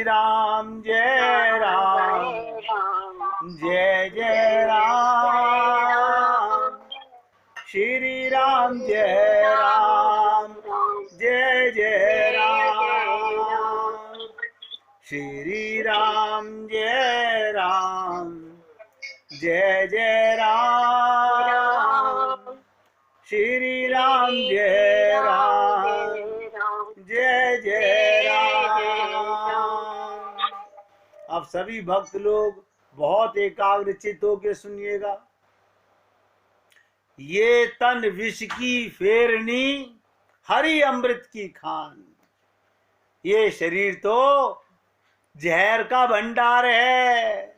राम जय राम, जय जय राम। श्री राम जय राम, जय जय राम। श्री राम जय राम, जय जय राम। श्री राम जय राम, जय जय राम। अब सभी भक्त लोग बहुत एकाग्रचित होकर सुनिएगा। ये तन विष की फेरनी, हरि अमृत की खान। ये शरीर तो जहर का भंडार है।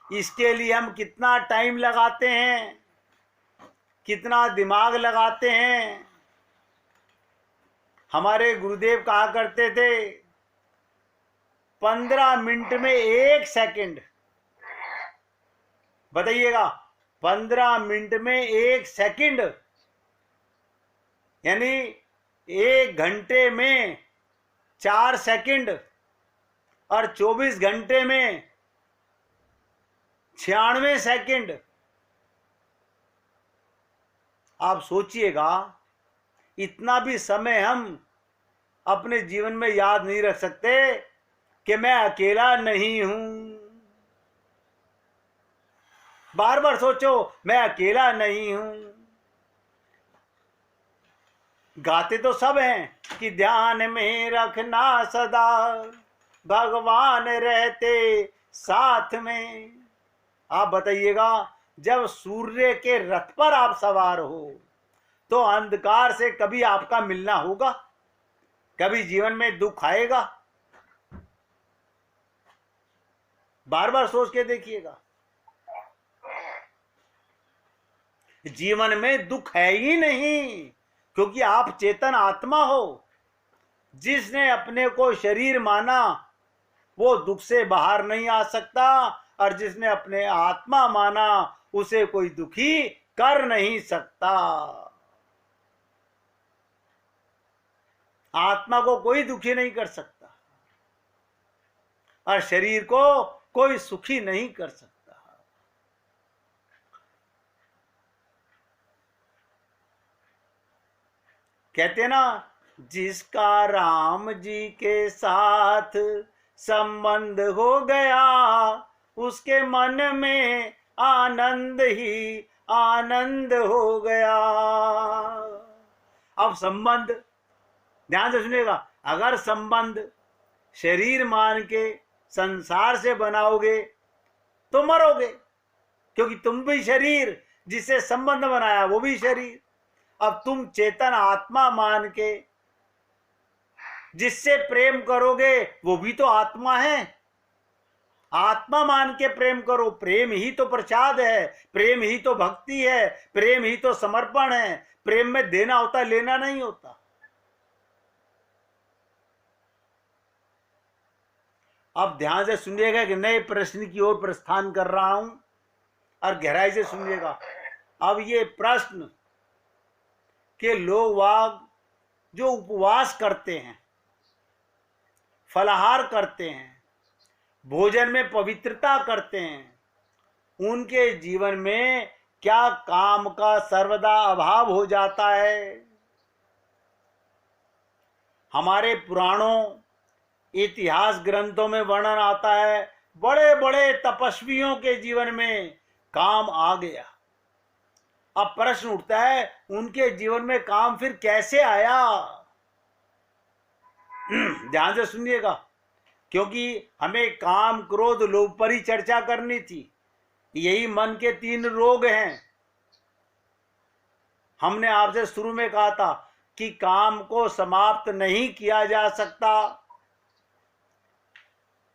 इसके लिए हम कितना टाइम लगाते हैं, कितना दिमाग लगाते हैं। हमारे गुरुदेव कहा करते थे 15 मिनट में 1 सेकंड। बताइएगा, 15 मिनट में 1 सेकंड, यानी 1 घंटे में 4 सेकंड और 24 घंटे में 96 सेकंड। आप सोचिएगा, इतना भी समय हम अपने जीवन में याद नहीं रख सकते कि मैं अकेला नहीं हूं। बार बार सोचो, मैं अकेला नहीं हूं। गाते तो सब हैं कि ध्यान में रखना सदा, भगवान रहते साथ में। आप बताइएगा, जब सूर्य के रथ पर आप सवार हो तो अंधकार से कभी आपका मिलना होगा? कभी जीवन में दुख आएगा? बार बार सोच के देखिएगा। जीवन में दुख है ही नहीं, क्योंकि आप चेतन आत्मा हो। जिसने अपने को शरीर माना वो दुख से बाहर नहीं आ सकता, और जिसने अपने आत्मा माना उसे कोई दुखी कर नहीं सकता। आत्मा को कोई दुखी नहीं कर सकता और शरीर को कोई सुखी नहीं कर सकता। कहते ना, जिसका राम जी के साथ संबंध हो गया, उसके मन में आनंद ही आनंद हो गया। अब संबंध, ध्यान से सुनिएगा, अगर संबंध शरीर मान के संसार से बनाओगे तो मरोगे, क्योंकि तुम भी शरीर, जिससे संबंध बनाया वो भी शरीर। अब तुम चेतन आत्मा मान के जिससे प्रेम करोगे वो भी तो आत्मा है। आत्मा मान के प्रेम करो। प्रेम ही तो प्रसाद है, प्रेम ही तो भक्ति है, प्रेम ही तो समर्पण है। प्रेम में देना होता, लेना नहीं होता। अब ध्यान से सुनिएगा कि नए प्रश्न की ओर प्रस्थान कर रहा हूं, और गहराई से सुनिएगा। अब ये प्रश्न के लोग वाग जो उपवास करते हैं, फलाहार करते हैं, भोजन में पवित्रता करते हैं, उनके जीवन में क्या काम का सर्वदा अभाव हो जाता है? हमारे पुराणों, इतिहास ग्रंथों में वर्णन आता है, बड़े बड़े तपस्वियों के जीवन में काम आ गया। अब प्रश्न उठता है, उनके जीवन में काम फिर कैसे आया? ध्यान से सुनिएगा, क्योंकि हमें काम, क्रोध, लोभ पर ही चर्चा करनी थी। यही मन के 3 रोग हैं। हमने आपसे शुरू में कहा था कि काम को समाप्त नहीं किया जा सकता,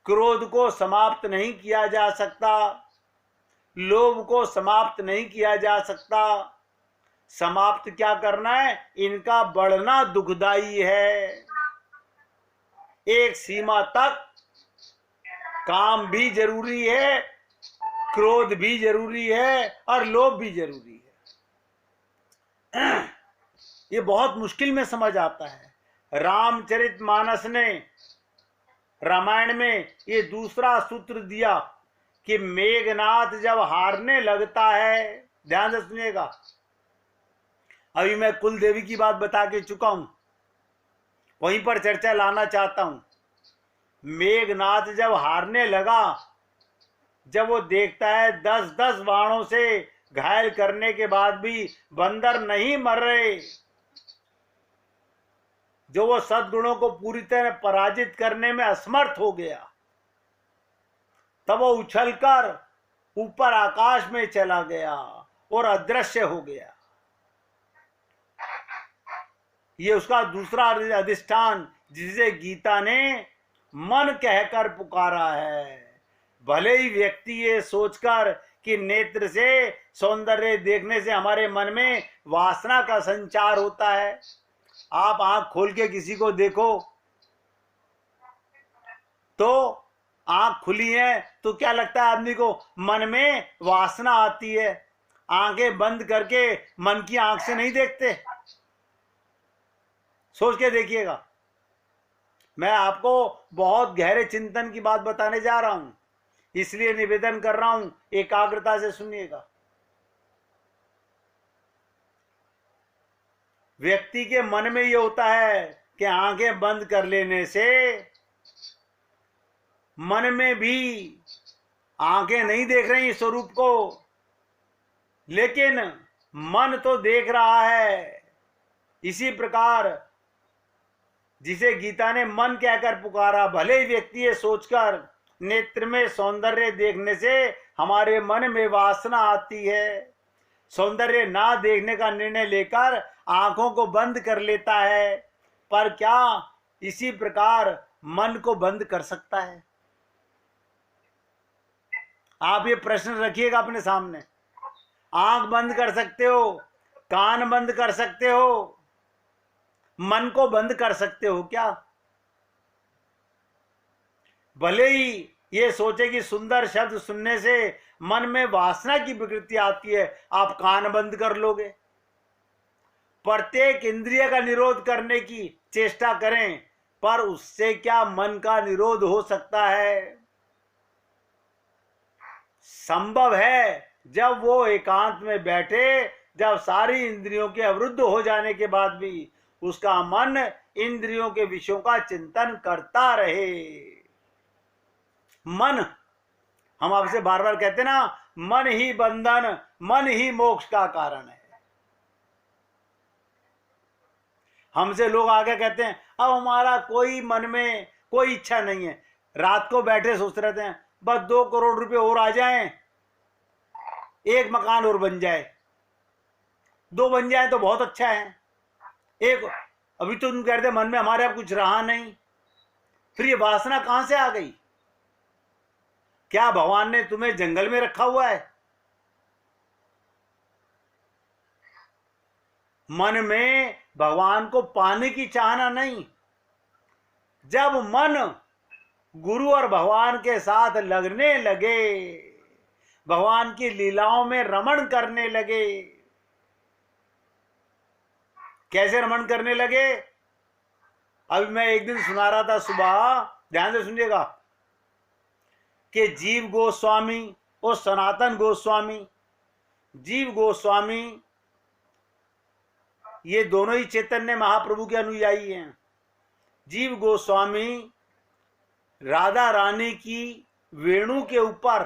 क्रोध को समाप्त नहीं किया जा सकता, लोभ को समाप्त नहीं किया जा सकता। समाप्त क्या करना है? इनका बढ़ना दुखदाई है। एक सीमा तक काम भी जरूरी है, क्रोध भी जरूरी है, और लोभ भी जरूरी है। ये बहुत मुश्किल में समझ आता है। रामचरितमानस ने रामायण में ये दूसरा सूत्र दिया कि मेघनाथ जब हारने लगता है, ध्यान से सुनिएगा, अभी मैं कुल देवी की बात बता के चुका हूं, वहीं पर चर्चा लाना चाहता हूं। मेघनाथ जब हारने लगा, जब वो देखता है 10-10 बाणों से घायल करने के बाद भी बंदर नहीं मर रहे, जो वो सद्गुणों को पूरी तरह पराजित करने में असमर्थ हो गया, तब वो उछलकर ऊपर आकाश में चला गया और अदृश्य हो गया। ये उसका दूसरा अधिष्ठान, जिसे गीता ने मन कहकर पुकारा है। भले ही व्यक्ति ये सोचकर कि नेत्र से सौंदर्य देखने से हमारे मन में वासना का संचार होता है, आप आंख खोल के किसी को देखो तो आंख खुली है तो क्या लगता है आदमी को, मन में वासना आती है। आंखें बंद करके मन की आंख से नहीं देखते, सोच के देखिएगा। मैं आपको बहुत गहरे चिंतन की बात बताने जा रहा हूं, इसलिए निवेदन कर रहा हूं, एकाग्रता से सुनिएगा। व्यक्ति के मन में ये होता है कि आंखें बंद कर लेने से मन में भी आंखें नहीं देख रही स्वरूप को, लेकिन मन तो देख रहा है। इसी प्रकार जिसे गीता ने मन कहकर पुकारा, भले ही व्यक्ति ये सोचकर नेत्र में सौंदर्य देखने से हमारे मन में वासना आती है, सौंदर्य ना देखने का निर्णय लेकर आंखों को बंद कर लेता है, पर क्या इसी प्रकार मन को बंद कर सकता है? आप ये प्रश्न रखिएगा अपने सामने। आंख बंद कर सकते हो, कान बंद कर सकते हो, मन को बंद कर सकते हो क्या? भले ही ये सोचे कि सुंदर शब्द सुनने से मन में वासना की विकृति आती है, आप कान बंद कर लोगे। प्रत्येक इंद्रिय का निरोध करने की चेष्टा करें, पर उससे क्या मन का निरोध हो सकता है? संभव है जब वो एकांत में बैठे, जब सारी इंद्रियों के अवरुद्ध हो जाने के बाद भी उसका मन इंद्रियों के विषयों का चिंतन करता रहे। मन, हम आपसे बार बार कहते ना, मन ही बंधन, मन ही मोक्ष का कारण है। हमसे लोग आगे कहते हैं अब हमारा कोई मन में कोई इच्छा नहीं है, रात को बैठे सोचते रहते हैं बस 2 करोड़ रुपए और आ जाएं, एक मकान और बन जाए, 2 बन जाए तो बहुत अच्छा है, एक अभी तो तुम कहते मन में हमारे अब कुछ रहा नहीं, फिर ये वासना कहां से आ गई? क्या भगवान ने तुम्हें जंगल में रखा हुआ है? मन में भगवान को पाने की चाहना नहीं। जब मन गुरु और भगवान के साथ लगने लगे, भगवान की लीलाओं में रमण करने लगे, कैसे रमण करने लगे? अभी मैं एक दिन सुना रहा था सुबह, ध्यान से सुनिएगा, कि जीव गोस्वामी और सनातन गोस्वामी, जीव गोस्वामी ये दोनों ही चैतन्य महाप्रभु के अनुयायी हैं। जीव गोस्वामी राधा रानी की वेणु के ऊपर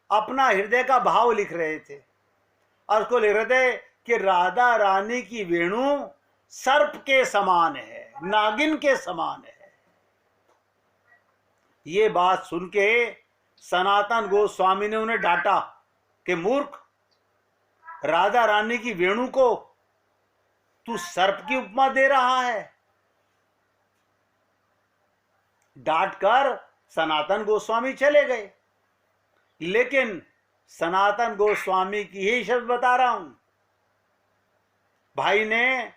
अपना हृदय का भाव लिख रहे थे, और उसको लिख रहे थे कि राधा रानी की वेणु सर्प के समान है, नागिन के समान है। ये बात सुन के सनातन गोस्वामी ने उन्हें डांटा कि मूर्ख, राधा रानी की वेणु को तू सर्प की उपमा दे रहा है। डांट कर सनातन गोस्वामी चले गए, लेकिन सनातन गोस्वामी की ही शब्द बता रहा हूं। भाई ने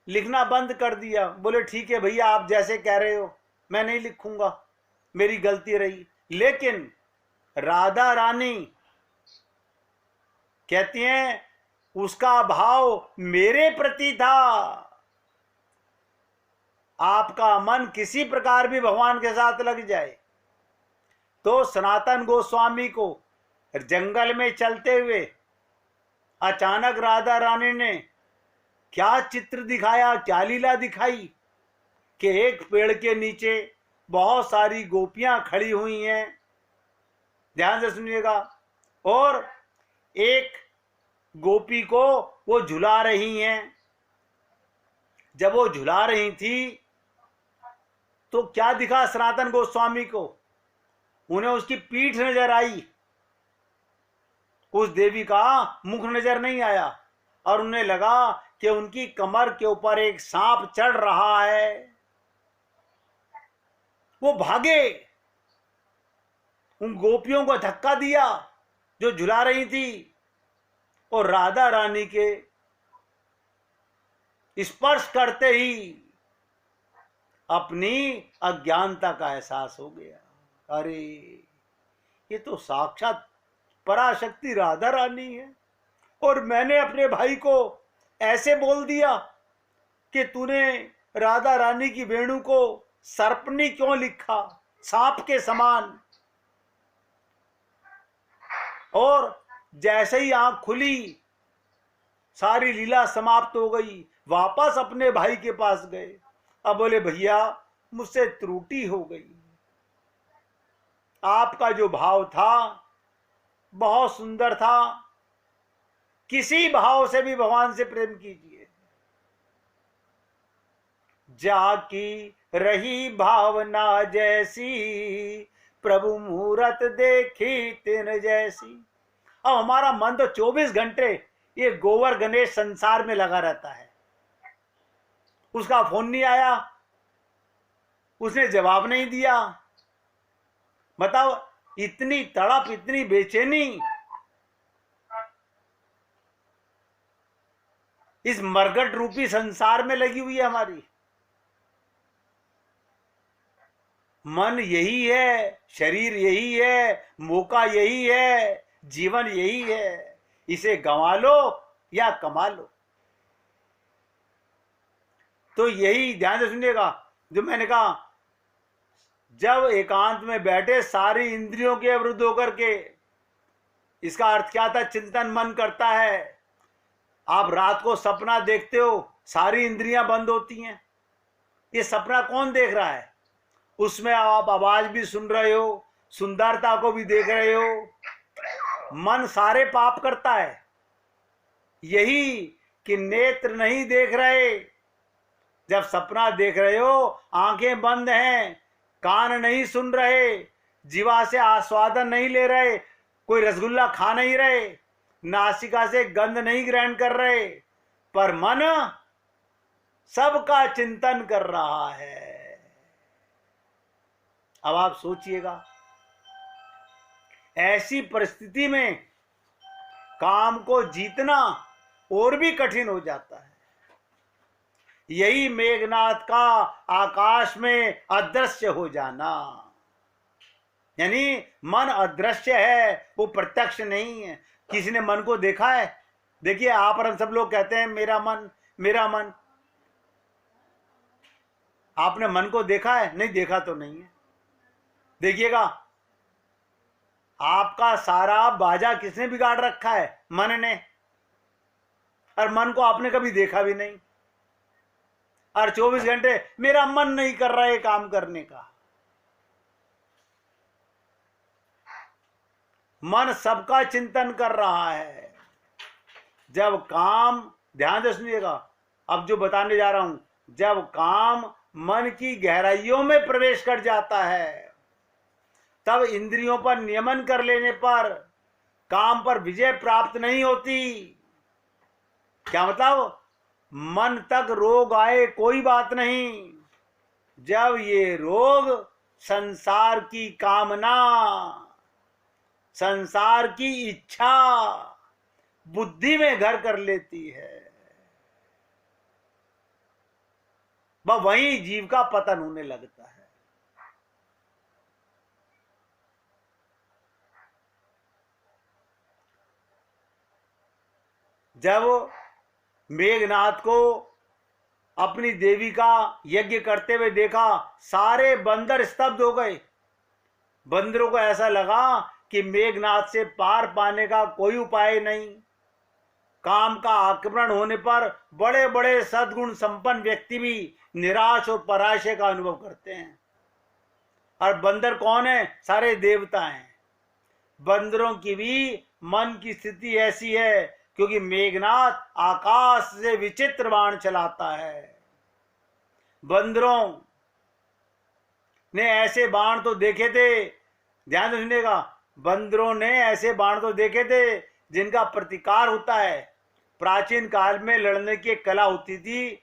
लिखना बंद कर दिया, बोले ठीक है भैया आप जैसे कह रहे हो, मैं नहीं लिखूंगा, मेरी गलती रही। लेकिन राधा रानी कहती हैं उसका भाव मेरे प्रति था। आपका मन किसी प्रकार भी भगवान के साथ लग जाए, तो सनातन गोस्वामी को जंगल में चलते हुए अचानक राधा रानी ने क्या चित्र दिखाया, क्या लीला दिखाई कि एक पेड़ के नीचे बहुत सारी गोपियां खड़ी हुई हैं, ध्यान से सुनिएगा, और एक गोपी को वो झुला रही हैं। जब वो झुला रही थी तो क्या दिखा सनातन गोस्वामी को? उन्हें उसकी पीठ नजर आई, उस देवी का मुख नजर नहीं आया, और उन्हें लगा कि उनकी कमर के ऊपर एक सांप चढ़ रहा है। वो भागे, उन गोपियों को धक्का दिया जो झुला रही थी, और राधा रानी के स्पर्श करते ही अपनी अज्ञानता का एहसास हो गया। अरे ये तो साक्षात पराशक्ति राधा रानी है, और मैंने अपने भाई को ऐसे बोल दिया कि तूने राधा रानी की वेणु को सर्पनी क्यों लिखा, सांप के समान। और जैसे ही आंख खुली सारी लीला समाप्त हो गई, वापस अपने भाई के पास गए। अब बोले भैया मुझसे त्रुटि हो गई, आपका जो भाव था बहुत सुंदर था, किसी भाव से भी भगवान से प्रेम कीजिए। जाकी रही भावना जैसी, प्रभु मूरत देखी तिन जैसी। अब हमारा मन तो 24 घंटे ये गोवर गणेश संसार में लगा रहता है। उसका फोन नहीं आया, उसने जवाब नहीं दिया। बताओ इतनी तड़प, इतनी बेचैनी इस मरगट रूपी संसार में लगी हुई है हमारी। मन यही है, शरीर यही है, मौका यही है, जीवन यही है, इसे गंवा लो या कमा लो। तो यही ध्यान से सुनिएगा जो मैंने कहा, जब एकांत में बैठे सारी इंद्रियों के अवरुद्ध होकर के, इसका अर्थ क्या था? चिंतन मन करता है। आप रात को सपना देखते हो, सारी इंद्रियां बंद होती हैं। ये सपना कौन देख रहा है? उसमें आप आवाज भी सुन रहे हो, सुंदरता को भी देख रहे हो। मन सारे पाप करता है, यही कि नेत्र नहीं देख रहे। जब सपना देख रहे हो आंखें बंद हैं, कान नहीं सुन रहे, जीवा से आस्वादन नहीं ले रहे, कोई रसगुल्ला खा नहीं रहे, नासिका से गंध नहीं ग्रहण कर रहे, पर मन सबका चिंतन कर रहा है। अब आप सोचिएगा, ऐसी परिस्थिति में काम को जीतना और भी कठिन हो जाता है। यही मेघनाथ का आकाश में अदृश्य हो जाना, यानी मन अदृश्य है, वो प्रत्यक्ष नहीं है। किसी ने मन को देखा है? देखिए आप और हम सब लोग कहते हैं मेरा मन, मेरा मन। आपने मन को देखा है? नहीं देखा तो नहीं है। देखिएगा, आपका सारा बाजा किसने बिगाड़ रखा है? मन ने। और मन को आपने कभी देखा भी नहीं, और 24 घंटे मेरा मन नहीं कर रहा है काम करने का। मन सबका चिंतन कर रहा है। जब काम, ध्यान से सुनिएगा अब जो बताने जा रहा हूं, जब काम मन की गहराइयों में प्रवेश कर जाता है, तब इंद्रियों पर नियमन कर लेने पर काम पर विजय प्राप्त नहीं होती। क्या मतलब? मन तक रोग आए कोई बात नहीं, जब ये रोग संसार की कामना, संसार की इच्छा बुद्धि में घर कर लेती है, वहीं जीव का पतन होने लगता है। जब मेघनाथ को अपनी देवी का यज्ञ करते हुए देखा, सारे बंदर स्तब्ध हो गए। बंदरों को ऐसा लगा कि मेघनाथ से पार पाने का कोई उपाय नहीं। काम का आक्रमण होने पर बड़े बड़े सद्गुण संपन्न व्यक्ति भी निराश और पराजय का अनुभव करते हैं। और बंदर कौन है? सारे देवता हैं। बंदरों की भी मन की स्थिति ऐसी है, क्योंकि मेघनाथ आकाश से विचित्र बाण चलाता है। बंदरों ने ऐसे बाण तो देखे थे, ध्यान से सुनिएगा, बंदरों ने ऐसे बाण तो देखे थे जिनका प्रतिकार होता है। प्राचीन काल में लड़ने की एक कला होती थी।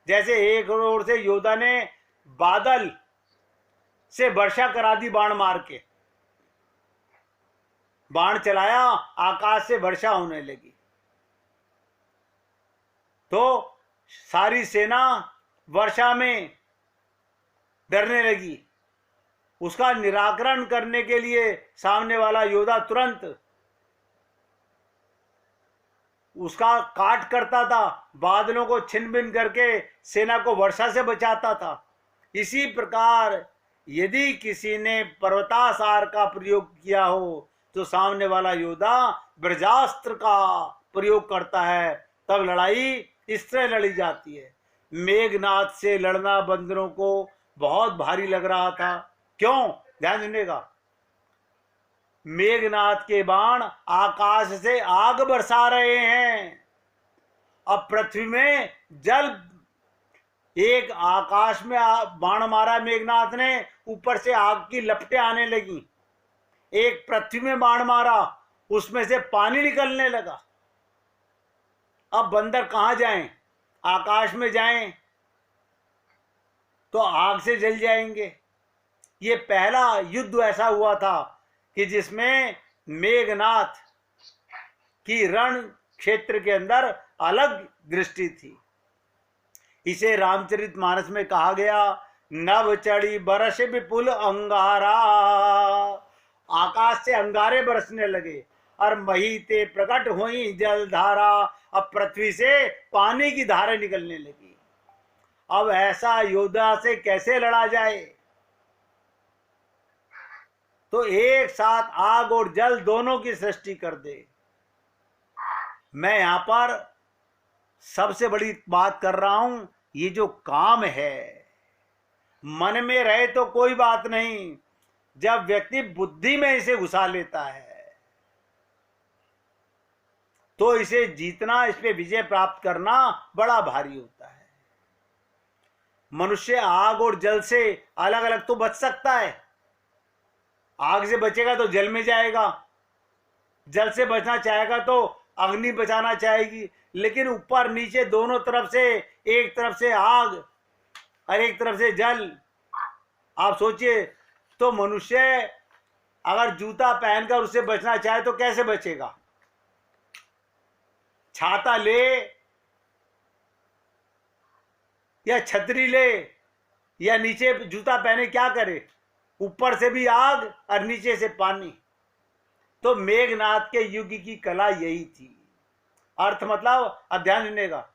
जैसे एक ओर से योद्धा ने बादल से वर्षा करा दी, बाण मार के बाण चलाया, आकाश से वर्षा होने लगी, तो सारी सेना वर्षा में डरने लगी। उसका निराकरण करने के लिए सामने वाला योद्धा तुरंत उसका काट करता था, बादलों को छिन भिन करके सेना को वर्षा से बचाता था। इसी प्रकार यदि किसी ने पर्वतासार का प्रयोग किया हो तो सामने वाला योद्धा ब्रजास्त्र का प्रयोग करता है, तब लड़ाई इस तरह लड़ी जाती है। मेघनाथ से लड़ना बंदरों को बहुत भारी लग रहा था। क्यों? ध्यान सुनिएगा, मेघनाथ के बाण आकाश से आग बरसा रहे हैं। अब पृथ्वी में जल, एक आकाश में बाण मारा मेघनाथ ने, ऊपर से आग की लपटें आने लगी। एक पृथ्वी में बाण मारा, उसमें से पानी निकलने लगा। अब बंदर कहां जाएं? आकाश में जाएं तो आग से जल जाएंगे। ये पहला युद्ध ऐसा हुआ था कि जिसमें मेघनाथ की रण क्षेत्र के अंदर अलग दृष्टि थी। इसे रामचरितमानस में कहा गया, नव चढ़ी बरस विपुल अंगारा। आकाश से अंगारे बरसने लगे और मही ते प्रकट हुई जलधारा। अब पृथ्वी से पानी की धारें निकलने लगी। अब ऐसा योद्धा से कैसे लड़ा जाए? तो एक साथ आग और जल दोनों की सृष्टि कर दे। मैं यहां पर सबसे बड़ी बात कर रहा हूं, ये जो काम है मन में रहे तो कोई बात नहीं, जब व्यक्ति बुद्धि में इसे घुसा लेता है तो इसे जीतना, इस पे विजय प्राप्त करना बड़ा भारी होता है। मनुष्य आग और जल से अलग अलग तो बच सकता है। आग से बचेगा तो जल में जाएगा, जल से बचना चाहेगा तो अग्नि बचाना चाहेगी, लेकिन ऊपर नीचे दोनों तरफ से, एक तरफ से आग और एक तरफ से जल। आप सोचिए, तो मनुष्य अगर जूता पहनकर उससे बचना चाहे तो कैसे बचेगा? छाता ले या छतरी ले या नीचे जूता पहने, क्या करे? ऊपर से भी आग और नीचे से पानी। तो मेघनाथ के युग की कला यही थी। अर्थ मतलब, अब ध्यान सुनिएगा,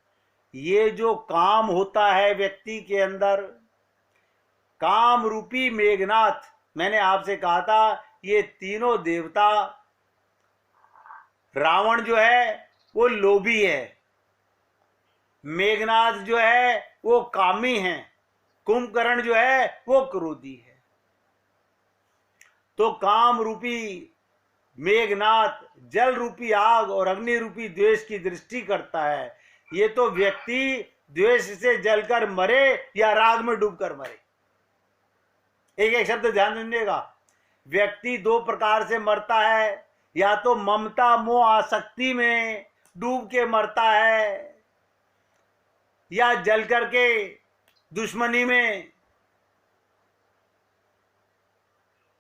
ये जो काम होता है व्यक्ति के अंदर, काम रूपी मेघनाथ, मैंने आपसे कहा था ये तीनों देवता, रावण जो है वो लोभी है, मेघनाथ जो है वो कामी है, कुंभकर्ण जो है वो क्रोधी है। तो काम रूपी मेघनाथ जल रूपी आग और अग्नि रूपी द्वेष की दृष्टि करता है। ये तो व्यक्ति द्वेष से जलकर मरे या राग में डूबकर मरे। एक एक शब्द ध्यान सुनिएगा, व्यक्ति दो प्रकार से मरता है, या तो ममता मोह आसक्ति में डूब के मरता है, या जल करके दुश्मनी में।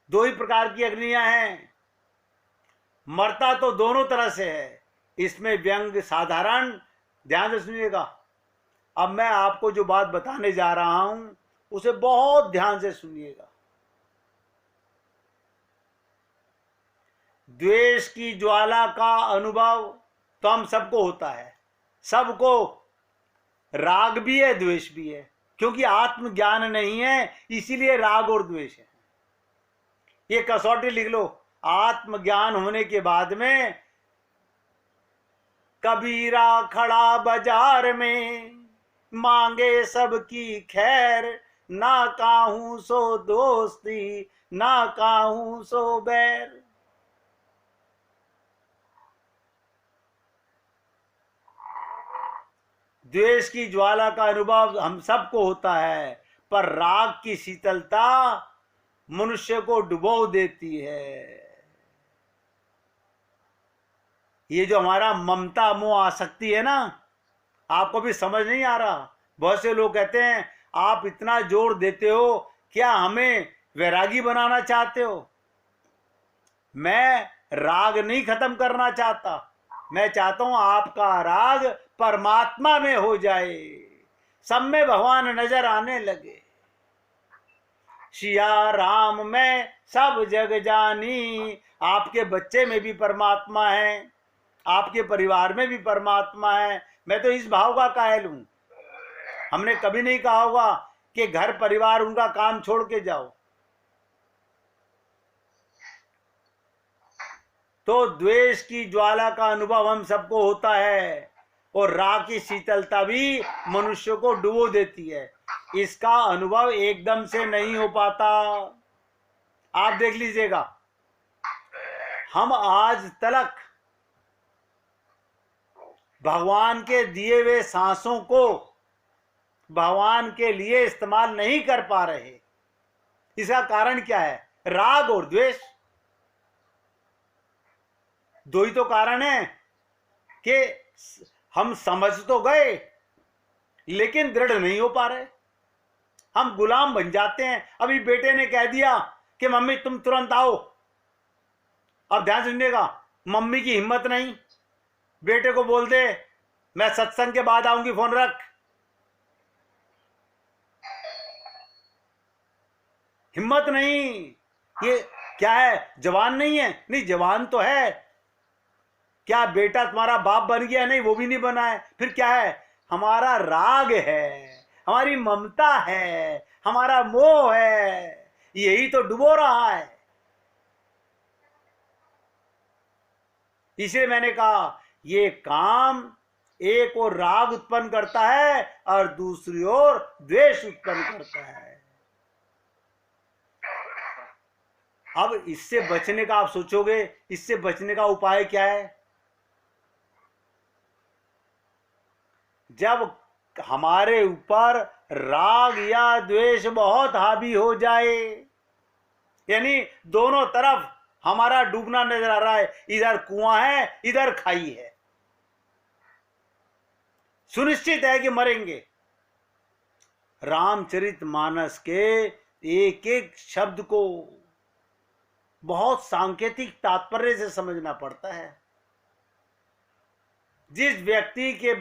दो ही प्रकार की अग्नियां हैं, मरता तो दोनों तरह से है। इसमें व्यंग साधारण, ध्यान से सुनिएगा। अब मैं आपको जो बात बताने जा रहा हूं उसे बहुत ध्यान से सुनिएगा। द्वेष की ज्वाला का अनुभव तो हम सबको होता है, सबको राग भी है, द्वेष भी है, क्योंकि आत्मज्ञान नहीं है, इसीलिए राग और द्वेष है। ये कसौटी लिख लो, आत्मज्ञान होने के बाद में कबीरा खड़ा बाजार में, मांगे सबकी खैर, ना काहू सो दोस्ती, ना काहू सो बैर। द्वेष की ज्वाला का अनुभव हम सबको होता है, पर राग की शीतलता मनुष्य को डुबो देती है। ये जो हमारा ममता मोह आसक्ति है ना, आपको भी समझ नहीं आ रहा। बहुत से लोग कहते हैं आप इतना जोर देते हो, क्या हमें वैरागी बनाना चाहते हो? मैं राग नहीं खत्म करना चाहता, मैं चाहता हूं आपका राग परमात्मा में हो जाए, सब में भगवान नजर आने लगे। सिया राम में सब जग जानी, आपके बच्चे में भी परमात्मा है, आपके परिवार में भी परमात्मा है। मैं तो इस भाव का कायल हूं। हमने कभी नहीं कहा होगा कि घर परिवार उनका काम छोड़ के जाओ। तो द्वेष की ज्वाला का अनुभव हम सबको होता है, और राग की शीतलता भी मनुष्य को डुबो देती है। इसका अनुभव एकदम से नहीं हो पाता। आप देख लीजिएगा, हम आज तक भगवान के दिए हुए सांसों को भगवान के लिए इस्तेमाल नहीं कर पा रहे। इसका कारण क्या है? राग और द्वेष। दो ही तो कारण है कि हम समझ तो गए लेकिन दृढ़ नहीं हो पा रहे, हम गुलाम बन जाते हैं। अभी बेटे ने कह दिया कि मम्मी तुम तुरंत आओ, अब ध्यान सुनिएगा, मम्मी की हिम्मत नहीं, बेटे को बोल दे मैं सत्संग के बाद आऊंगी, फोन रख। हिम्मत नहीं। ये क्या है? जवान नहीं है? नहीं, जवान तो है। क्या बेटा तुम्हारा बाप बन गया? नहीं, वो भी नहीं बना है। फिर क्या है? हमारा राग है, हमारी ममता है, हमारा मोह है, यही तो डुबो रहा है। इसलिए मैंने कहा ये काम एक और राग उत्पन्न करता है और दूसरी ओर द्वेष उत्पन्न करता है। अब इससे बचने का आप सोचोगे, इससे बचने का उपाय क्या है? जब हमारे ऊपर राग या द्वेष बहुत हावी हो जाए, यानी दोनों तरफ हमारा डूबना नजर आ रहा है, इधर कुआं है इधर खाई है, सुनिश्चित है कि मरेंगे। रामचरितमानस के एक एक शब्द को बहुत सांकेतिक तात्पर्य से समझना पड़ता है। जिस व्यक्ति के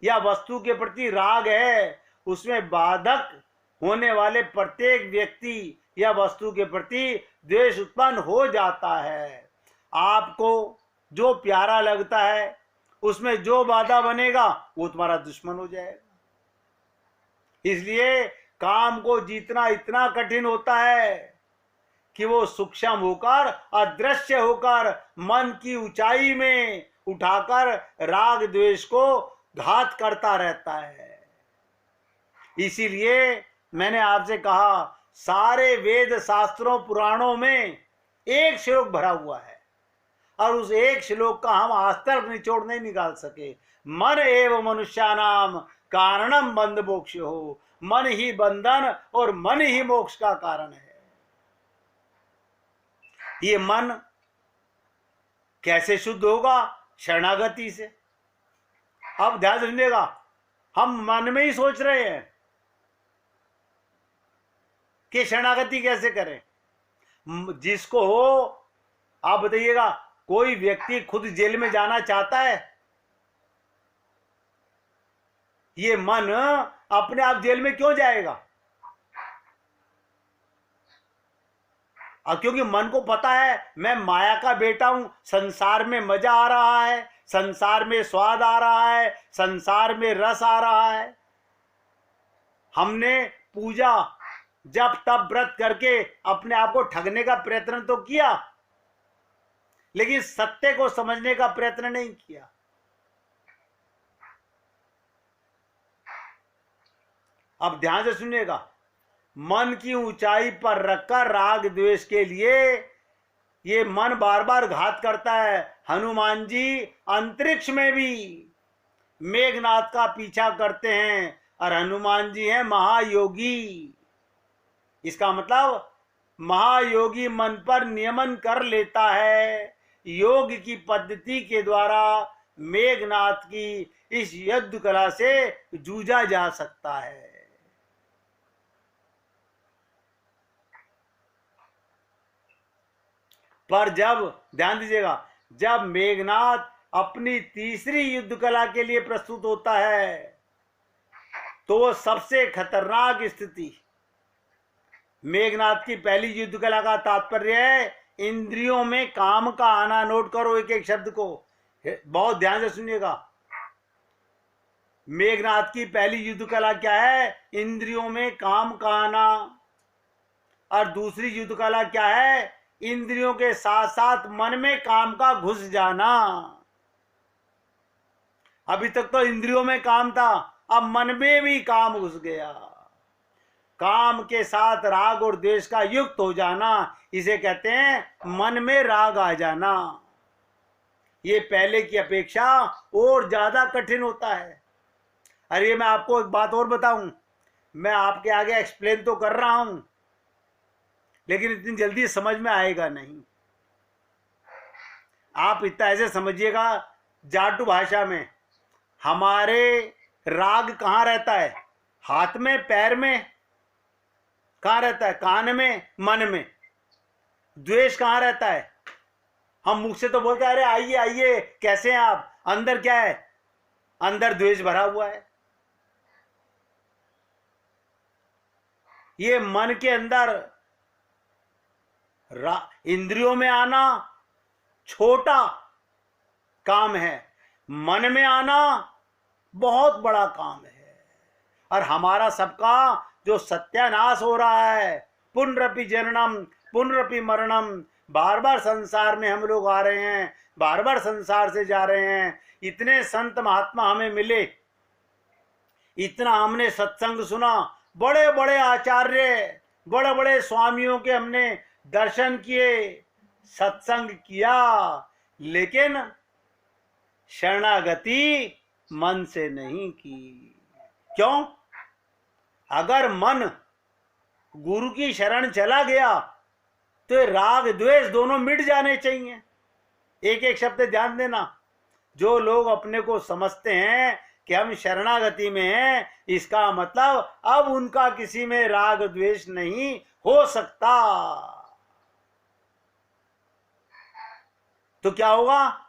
या वस्तु के प्रति राग है, उसमें बाधक होने वाले प्रत्येक व्यक्ति या वस्तु के प्रति द्वेष उत्पन्न हो जाता है। आपको जो प्यारा लगता है, उसमें जो बाधा बनेगा वो तुम्हारा दुश्मन हो जाएगा। इसलिए काम को जीतना इतना कठिन होता है कि वो सूक्ष्म होकर, अदृश्य होकर, मन की ऊंचाई में उठाकर राग द्वेष को घात करता रहता है। इसीलिए मैंने आपसे कहा, सारे वेद शास्त्रों पुराणों में एक श्लोक भरा हुआ है, और उस एक श्लोक का हम आज तक निचोड़ नहीं निकाल सके। मन एव मनुष्यानाम कारणम बंध मोक्ष हो, मन ही बंधन और मन ही मोक्ष का कारण है। ये मन कैसे शुद्ध होगा? शरणागति से। अब ध्यान सुनिएगा, हम मन में ही सोच रहे हैं कि शरणागति कैसे करें। जिसको हो, आप बताइएगा, कोई व्यक्ति खुद जेल में जाना चाहता है? ये मन अपने आप जेल में क्यों जाएगा? क्योंकि मन को पता है मैं माया का बेटा हूं, संसार में मजा आ रहा है, संसार में स्वाद आ रहा है, संसार में रस आ रहा है, हमने पूजा जब तब व्रत करके अपने आप को ठगने का प्रयत्न तो किया, लेकिन सत्य को समझने का प्रयत्न नहीं किया। अब ध्यान से सुनिएगा, मन की ऊंचाई पर रखकर राग द्वेष के लिए ये मन बार बार घात करता है। हनुमान जी अंतरिक्ष में भी मेघनाथ का पीछा करते हैं, और हनुमान जी हैं महायोगी। इसका मतलब महायोगी मन पर नियमन कर लेता है। योग की पद्धति के द्वारा मेघनाथ की इस युद्ध कला से जूझा जा सकता है। पर जब ध्यान दीजिएगा, जब मेघनाथ अपनी तीसरी युद्ध कला के लिए प्रस्तुत होता है तो वो सबसे खतरनाक स्थिति। मेघनाथ की पहली युद्ध कला का तात्पर्य है इंद्रियों में काम का आना। नोट करो एक एक शब्द को, बहुत ध्यान से सुनिएगा। मेघनाथ की पहली युद्ध कला क्या है? इंद्रियों में काम का आना। और दूसरी युद्ध कला क्या है? इंद्रियों के साथ साथ मन में काम का घुस जाना। अभी तक तो इंद्रियों में काम था, अब मन में भी काम घुस गया। काम के साथ राग और द्वेष का युक्त हो जाना, इसे कहते हैं मन में राग आ जाना। ये पहले की अपेक्षा और ज्यादा कठिन होता है। अरे मैं आपको एक बात और बताऊं, मैं आपके आगे एक्सप्लेन तो कर रहा हूं, लेकिन इतनी जल्दी समझ में आएगा नहीं। आप इतना ऐसे समझिएगा, जाटू भाषा में हमारे राग कहाँ रहता है? हाथ में, पैर में? कहाँ रहता है? कान में, मन में? द्वेष कहाँ रहता है? हम मुख से तो बोलते हैं अरे आइए आइए, कैसे हैं आप? अंदर क्या है? अंदर द्वेष भरा हुआ है। ये मन के अंदर इंद्रियों में आना छोटा काम है, मन में आना बहुत बड़ा काम है। और हमारा सबका जो सत्यानाश हो रहा है, पुनरपि जननम पुनरपि मरणम, बार बार संसार में हम लोग आ रहे हैं, बार बार संसार से जा रहे हैं। इतने संत महात्मा हमें मिले, इतना हमने सत्संग सुना, बड़े बड़े आचार्य, बड़े बड़े स्वामियों के हमने दर्शन किए, सत्संग किया, लेकिन शरणागति मन से नहीं की। क्यों? अगर मन गुरु की शरण चला गया तो राग द्वेष दोनों मिट जाने चाहिए। एक एक शब्द ध्यान देना। जो लोग अपने को समझते हैं कि हम शरणागति में हैं, इसका मतलब अब उनका किसी में राग द्वेष नहीं हो सकता। तो क्या होगा?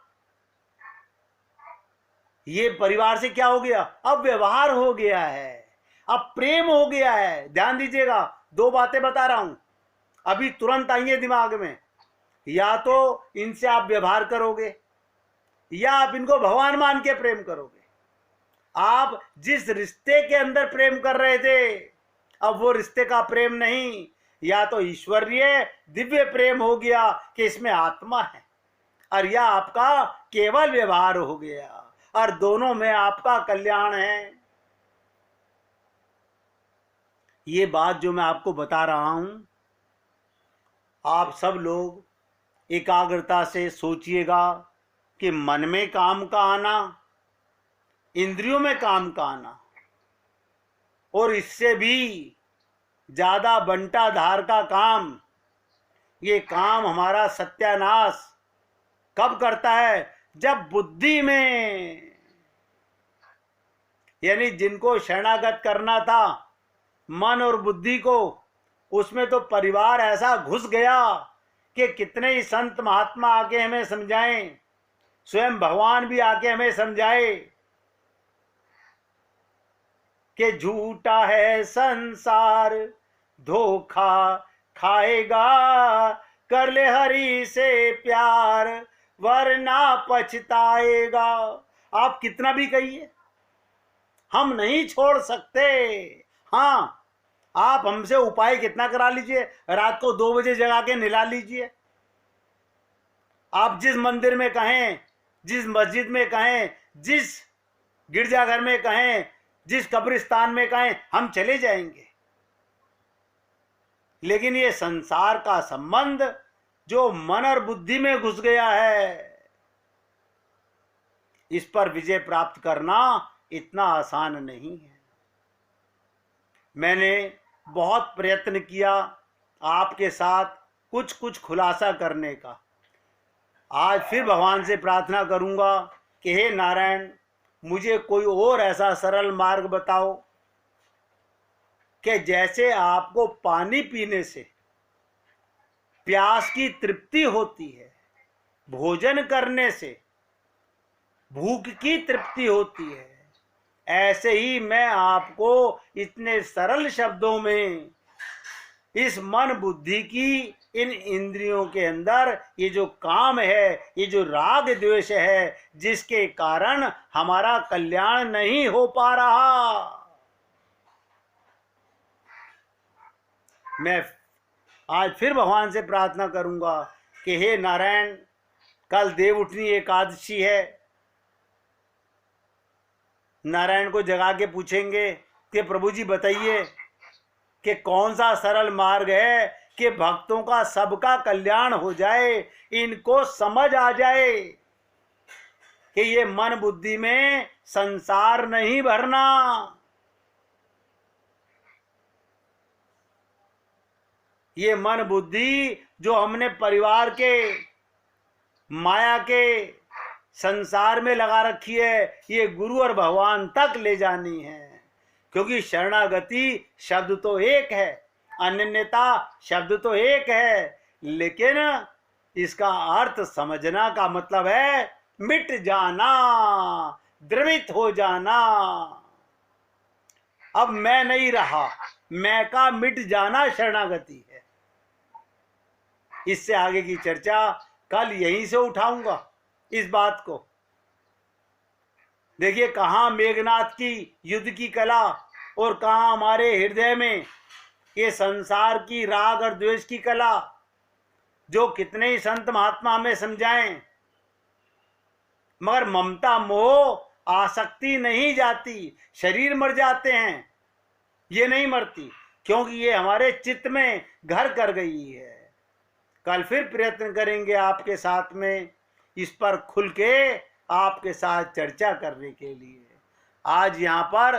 ये परिवार से क्या हो गया? अब व्यवहार हो गया है, अब प्रेम हो गया है। ध्यान दीजिएगा, दो बातें बता रहा हूं, अभी तुरंत आइए दिमाग में। या तो इनसे आप व्यवहार करोगे, या आप इनको भगवान मान के प्रेम करोगे। आप जिस रिश्ते के अंदर प्रेम कर रहे थे, अब वो रिश्ते का प्रेम नहीं, या तो ईश्वरीय दिव्य प्रेम हो गया कि इसमें आत्मा है, और या आपका केवल व्यवहार हो गया, और दोनों में आपका कल्याण है। ये बात जो मैं आपको बता रहा हूं, आप सब लोग एकाग्रता से सोचिएगा कि मन में काम का आना, इंद्रियों में काम का आना, और इससे भी ज्यादा बंटा धार का काम, ये काम हमारा सत्यानाश कब करता है? जब बुद्धि में, यानी जिनको शरणागत करना था मन और बुद्धि को, उसमें तो परिवार ऐसा घुस गया कि कितने ही संत महात्मा आके हमें समझाएं, स्वयं भगवान भी आके हमें समझाए कि झूठा है संसार, धोखा खाएगा, कर ले हरि से प्यार, वरना पछताएगा। आप कितना भी कहिए, हम नहीं छोड़ सकते, हाँ, आप हमसे उपाय कितना करा लीजिए, रात को 2 बजे जगा के नहला लीजिए। आप जिस मंदिर में कहें, जिस मस्जिद में कहें, जिस गिरजाघर में कहें, जिस कब्रिस्तान में कहें, हम चले जाएंगे। लेकिन ये संसार का संबंध जो मन और बुद्धि में घुस गया है, इस पर विजय प्राप्त करना इतना आसान नहीं है। मैंने बहुत प्रयत्न किया आपके साथ कुछ कुछ खुलासा करने का। आज फिर भगवान से प्रार्थना करूंगा कि हे नारायण, मुझे कोई और ऐसा सरल मार्ग बताओ कि जैसे आपको पानी पीने से प्यास की तृप्ति होती है, भोजन करने से भूख की तृप्ति होती है, ऐसे ही मैं आपको इतने सरल शब्दों में इस मन बुद्धि की, इन इंद्रियों के अंदर ये जो काम है, ये जो राग द्वेष है, जिसके कारण हमारा कल्याण नहीं हो पा रहा, मैं आज फिर भगवान से प्रार्थना करूंगा कि हे नारायण, कल देवउठनी एकादशी है। नारायण को जगा के पूछेंगे कि प्रभु जी बताइए कि कौन सा सरल मार्ग है कि भक्तों का सबका कल्याण हो जाए, इनको समझ आ जाए कि ये मन बुद्धि में संसार नहीं भरना। ये मन बुद्धि जो हमने परिवार के, माया के संसार में लगा रखी है, ये गुरु और भगवान तक ले जानी है। क्योंकि शरणागति शब्द तो एक है, अनन्यता शब्द तो एक है, लेकिन इसका अर्थ समझना का मतलब है मिट जाना, द्रवित हो जाना। अब मैं नहीं रहा, मैं का मिट जाना शरणागति है। इससे आगे की चर्चा कल यहीं से उठाऊंगा इस बात को। देखिए, कहाँ मेघनाथ की युद्ध की कला और कहाँ हमारे हृदय में ये संसार की राग और द्वेष की कला, जो कितने ही संत महात्मा हमें समझाएं, मगर ममता मोह आसक्ति नहीं जाती, शरीर मर जाते हैं, ये नहीं मरती, क्योंकि ये हमारे चित्त में घर कर गई है। कल फिर प्रयत्न करेंगे आपके साथ में इस पर खुल के आपके साथ चर्चा करने के लिए। आज यहाँ पर